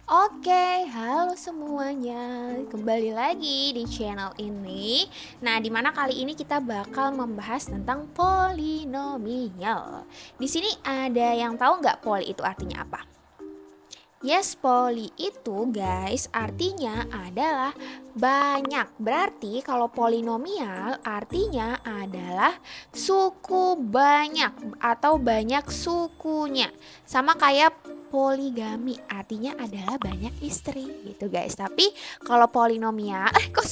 Oke, halo semuanya. Kembali lagi di channel ini. Nah, dimana kali ini kita bakal membahas tentang polinomial. Di sini ada yang tahu nggak poli itu artinya apa? Yes, poli itu guys artinya adalah banyak. Berarti kalau polinomial artinya adalah suku banyak atau banyak sukunya. Sama kayak poligami artinya adalah banyak istri gitu guys. Tapi kalau polinomial kok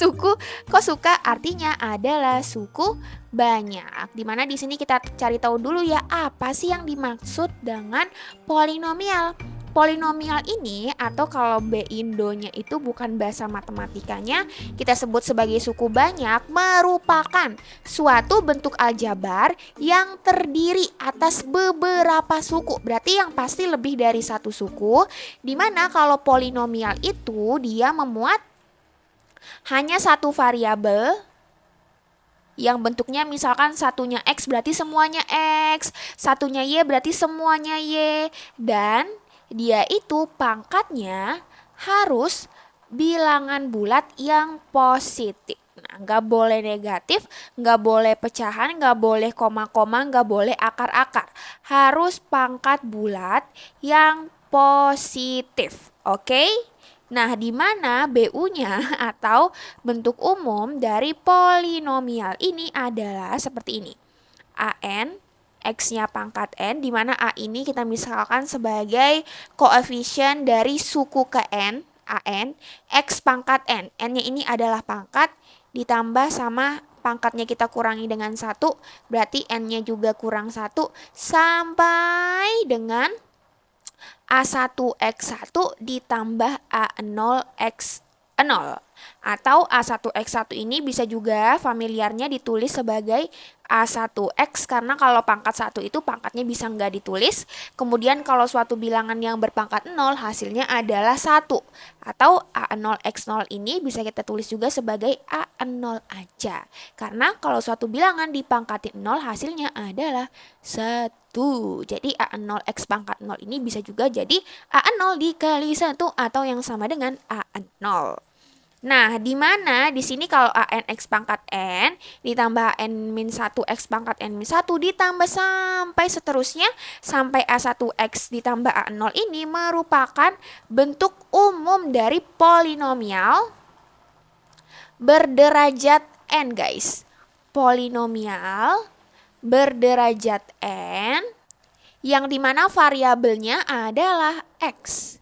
suka artinya adalah suku banyak. Dimana di sini kita cari tahu dulu ya apa sih yang dimaksud dengan polinomial. Polinomial ini atau kalau B Indonya itu bukan bahasa matematikanya, kita sebut sebagai suku banyak, merupakan suatu bentuk aljabar yang terdiri atas beberapa suku. Berarti yang pasti lebih dari satu suku, dimana kalau polinomial itu dia memuat hanya satu variabel yang bentuknya misalkan satunya X berarti semuanya X, satunya Y berarti semuanya Y, dan dia itu pangkatnya harus bilangan bulat yang positif. Nah, nggak boleh negatif, nggak boleh pecahan, nggak boleh koma-koma, nggak boleh akar-akar. Harus pangkat bulat yang positif. Oke? Nah, di mana BU-nya atau bentuk umum dari polinomial ini adalah seperti ini. AN X-nya pangkat N, di mana A ini kita misalkan sebagai koefisien dari suku ke N, AN, X pangkat N. N-nya ini adalah pangkat, ditambah sama pangkatnya kita kurangi dengan 1, berarti N-nya juga kurang 1, sampai dengan A1X1 ditambah A0X0. Atau A1X1 ini bisa juga familiarnya ditulis sebagai A1X karena kalau pangkat 1 itu pangkatnya bisa nggak ditulis. Kemudian kalau suatu bilangan yang berpangkat 0 hasilnya adalah 1. Atau A0X0 ini bisa kita tulis juga sebagai A0 aja. Karena kalau suatu bilangan dipangkatin 0 hasilnya adalah 1. Jadi A0X pangkat 0 ini bisa juga jadi A0 dikali 1 atau yang sama dengan A0. Nah, di mana di sini kalau AN X pangkat N ditambah N min 1 X pangkat N min 1 ditambah sampai seterusnya sampai A1X ditambah A0 ini merupakan bentuk umum dari polinomial berderajat N guys. Polinomial berderajat N yang dimana variabelnya adalah X.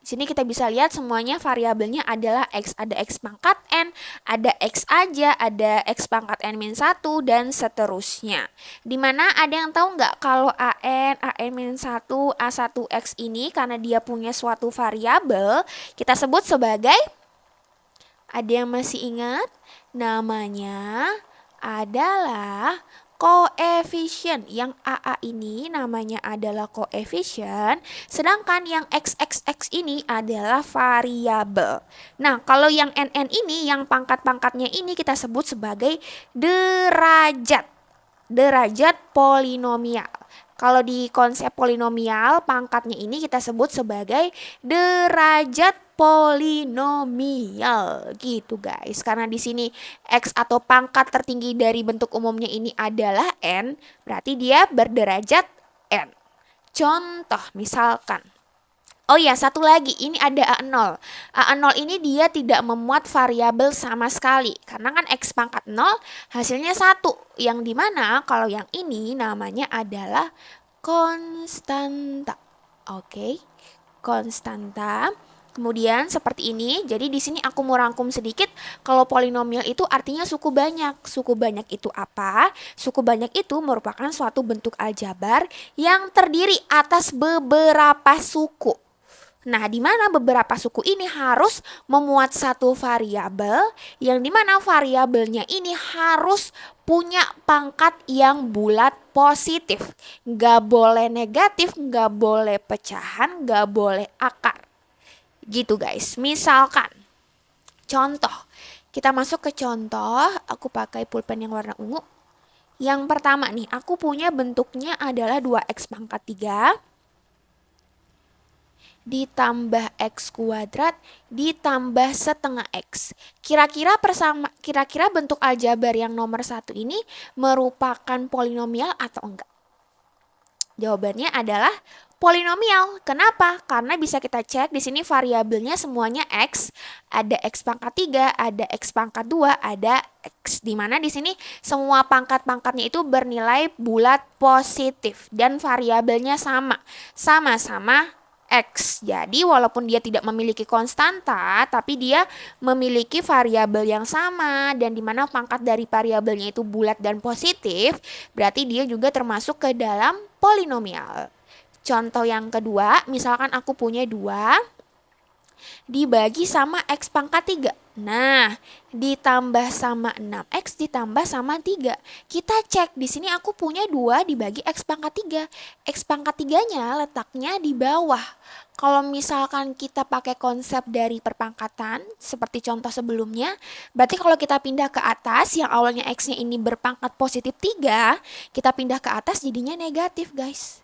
Di sini kita bisa lihat semuanya variabelnya adalah X. Ada X pangkat N, ada X aja, ada X pangkat N min 1, dan seterusnya. Dimana ada yang tahu nggak kalau AN min 1, A1X ini karena dia punya suatu variabel, kita sebut sebagai, ada yang masih ingat? Namanya adalah koefisien. Yang AA ini namanya adalah koefisien, sedangkan yang XXX ini adalah variabel. Nah, kalau yang NN ini, yang pangkat-pangkatnya ini kita sebut sebagai derajat. Derajat polinomial. Kalau di konsep polinomial, pangkatnya ini kita sebut sebagai derajat polinomial gitu guys. Karena di sini X atau pangkat tertinggi dari bentuk umumnya ini adalah N, berarti dia berderajat N. Contoh misalkan, oh ya, satu lagi, ini ada A0. A0 ini dia tidak memuat variabel sama sekali. Karena kan X pangkat 0 hasilnya 1. Yang dimana kalau yang ini namanya adalah konstanta. Oke, konstanta. Kemudian seperti ini. Jadi di sini aku mau rangkum sedikit. Kalau polinomial itu artinya suku banyak. Suku banyak itu apa? Suku banyak itu merupakan suatu bentuk aljabar yang terdiri atas beberapa suku. Nah, di mana beberapa suku ini harus memuat satu variabel, yang dimana variabelnya ini harus punya pangkat yang bulat positif. Nggak boleh negatif, nggak boleh pecahan, nggak boleh akar. Gitu guys. Misalkan, contoh. Kita masuk ke contoh, aku pakai pulpen yang warna ungu. Yang pertama nih, aku punya bentuknya adalah 2x pangkat 3 ditambah X kuadrat ditambah setengah X. Kira-kira bentuk aljabar yang nomor 1 ini merupakan polinomial atau enggak? Jawabannya adalah polinomial. Kenapa? Karena bisa kita cek di sini variabelnya semuanya X. Ada X pangkat 3, ada X pangkat 2, ada X. Dimana di sini semua pangkat-pangkatnya itu bernilai bulat positif. Dan variabelnya sama. Sama-sama X. Jadi walaupun dia tidak memiliki konstanta, tapi dia memiliki variabel yang sama, dan dimana pangkat dari variabelnya itu bulat dan positif, berarti dia juga termasuk ke dalam polinomial. Contoh yang kedua, misalkan aku punya 2 dibagi sama X pangkat 3. Nah, ditambah sama 6X ditambah sama 3. Kita cek di sini aku punya 2 dibagi X pangkat 3. X pangkat 3-nya letaknya di bawah. Kalau misalkan kita pakai konsep dari perpangkatan, seperti contoh sebelumnya, berarti kalau kita pindah ke atas, yang awalnya X-nya ini berpangkat positif 3, kita pindah ke atas jadinya negatif, guys.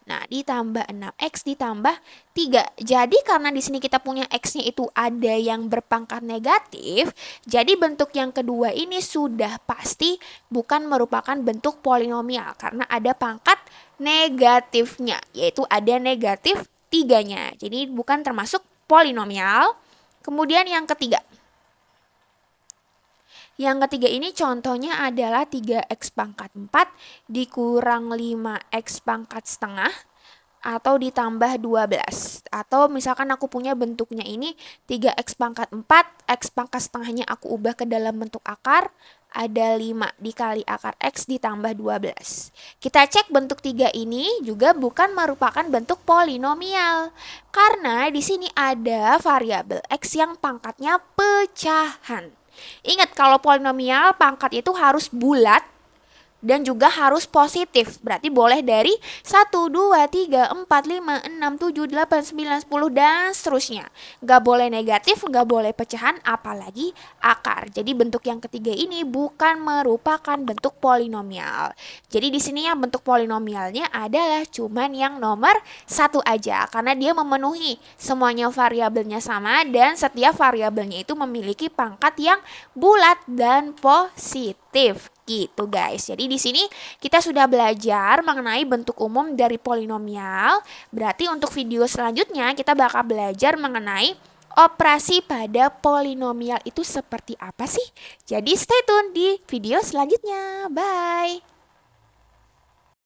Nah, ditambah 6X ditambah 3. Jadi karena di sini kita punya X-nya itu ada yang berpangkat negatif, jadi bentuk yang kedua ini sudah pasti bukan merupakan bentuk polinomial karena ada pangkat negatifnya, yaitu ada negatif 3-nya. Jadi bukan termasuk polinomial. Kemudian yang ketiga. Yang ketiga ini contohnya adalah 3X pangkat 4 dikurang 5X pangkat setengah atau ditambah 12. Atau misalkan aku punya bentuknya ini 3X pangkat 4, X pangkat setengahnya aku ubah ke dalam bentuk akar, ada 5 dikali akar X ditambah 12. Kita cek bentuk 3 ini juga bukan merupakan bentuk polinomial. Karena di sini ada variabel X yang pangkatnya pecahan. Ingat, kalau polinomial pangkat itu harus bulat dan juga harus positif. Berarti boleh dari 1, 2, 3, 4, 5, 6, 7, 8, 9, 10, dan seterusnya. Nggak boleh negatif, nggak boleh pecahan, apalagi akar. Jadi bentuk yang ketiga ini bukan merupakan bentuk polinomial. Jadi di sini yang bentuk polinomialnya adalah cuman yang nomor 1 aja. Karena dia memenuhi semuanya variabelnya sama dan setiap variabelnya itu memiliki pangkat yang bulat dan positif. Gitu guys. Jadi di sini kita sudah belajar mengenai bentuk umum dari polinomial. Berarti untuk video selanjutnya kita bakal belajar mengenai operasi pada polinomial itu seperti apa sih? Jadi stay tune di video selanjutnya. Bye.